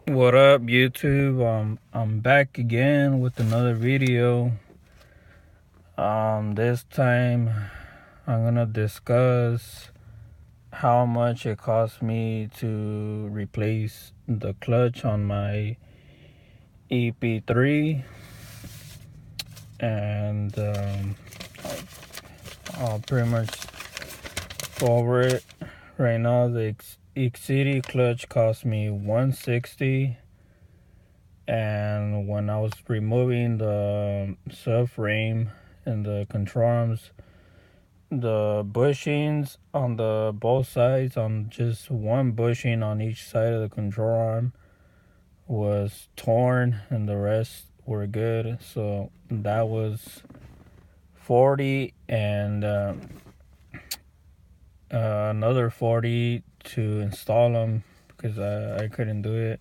What up, YouTube? I'm back again with another video. This time I'm gonna discuss how much it cost me to replace the clutch on my EP3, and I'll pretty much go over it right now. The City clutch cost me $160. And when I was removing the subframe and the control arms, the bushings on the both sides, on just one bushing on each side of the control arm, was torn and the rest were good. So that was 40, and another 40 to install them because I couldn't do it.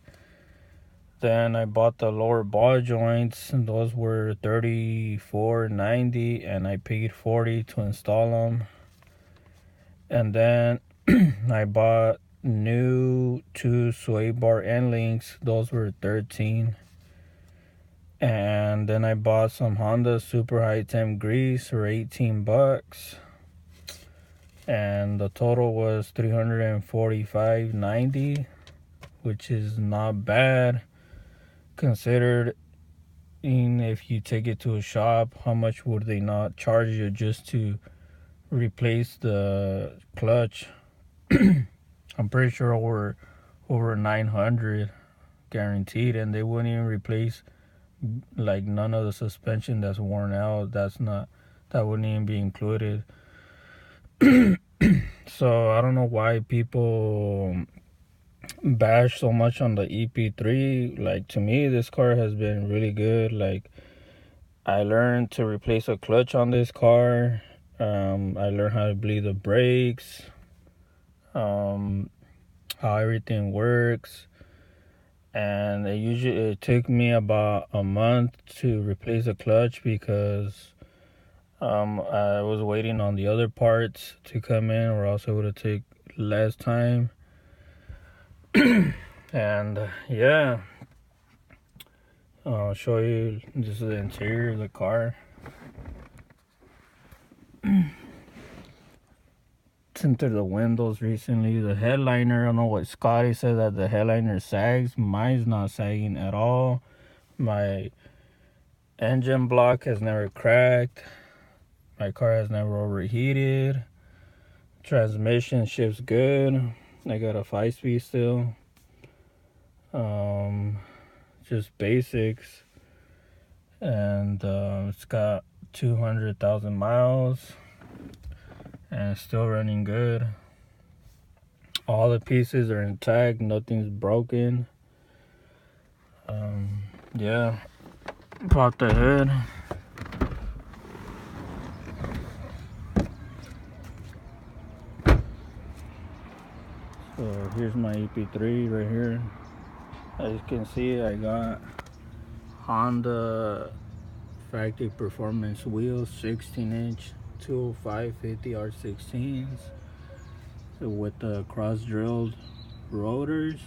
Then I bought the lower ball joints, and those were $34.90, and I paid $40 to install them. And then I bought new 2 sway bar end links. Those were $13. And then I bought some Honda Super High Temp grease for $18, and the total was $345.90, which is not bad. Considered if you take it to a shop, how much would they not charge you just to replace the clutch? I'm pretty sure over $900 guaranteed, and they wouldn't even replace like none of the suspension that's worn out. That wouldn't even be included. So I don't know why people bash so much on the EP3. Like, to me, this car has been really good. Like, I learned to replace a clutch on this car. I learned how to bleed the brakes, how everything works, and it took me about a month to replace the clutch because I was waiting on the other parts to come in, or else it would have taken less time. And yeah, I'll show you. This is the interior of the car. Tinted the windows recently. The headliner, I don't know what Scotty said, that the headliner sags. Mine's not sagging at all. My engine block has never cracked. My car has never overheated. Transmission shifts good. I got a 5-speed still. Just basics. And it's got 200,000 miles. And it's still running good. All the pieces are intact. Nothing's broken. Yeah. Pop the hood. So here's my EP3 right here. As you can see, I got Honda factory performance wheels, 16-inch 205/50 R16s with the cross-drilled rotors.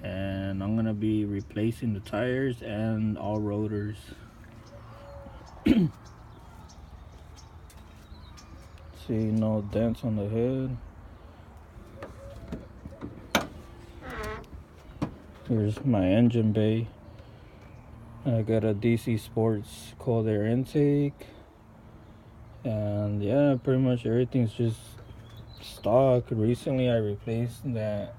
And I'm gonna be replacing the tires and all rotors. See, no dents on the hood. Here's my engine bay. I got a DC Sports cold air intake. And yeah, pretty much everything's just stock. Recently I replaced that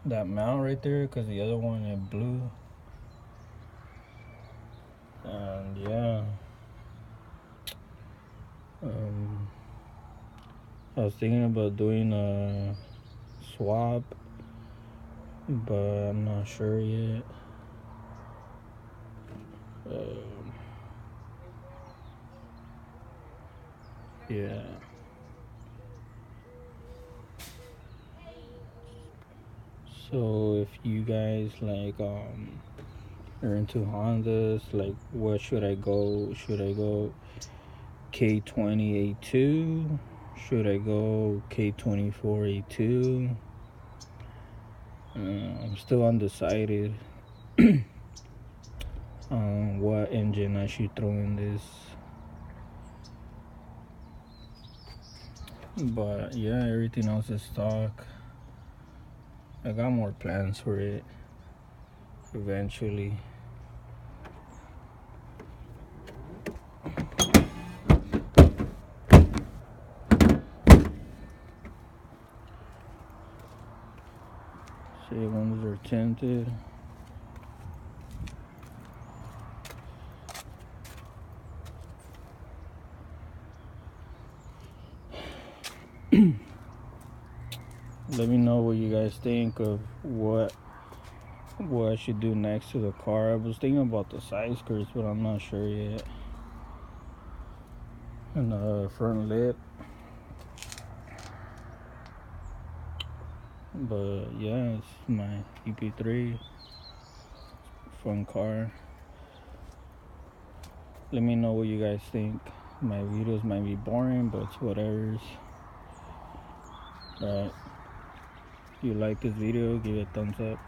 mount right there because the other one, it blew. And yeah, I was thinking about doing a swap, but I'm not sure yet. Yeah. So if you guys like are into Hondas, like, what should I go? Should I go K20A2? Should I go K24A2? I'm still undecided on what engine I should throw in this. But yeah, everything else is stock. I got more plans for it eventually. See, ones are tinted. Let me know what you guys think of what I should do next to the car. I was thinking about the side skirts, but I'm not sure yet. And the front lip. But yeah, it's my EP3. Fun car. Let me know what you guys think. My videos might be boring, but it's whatever. Alright. If you like this video, give it a thumbs up.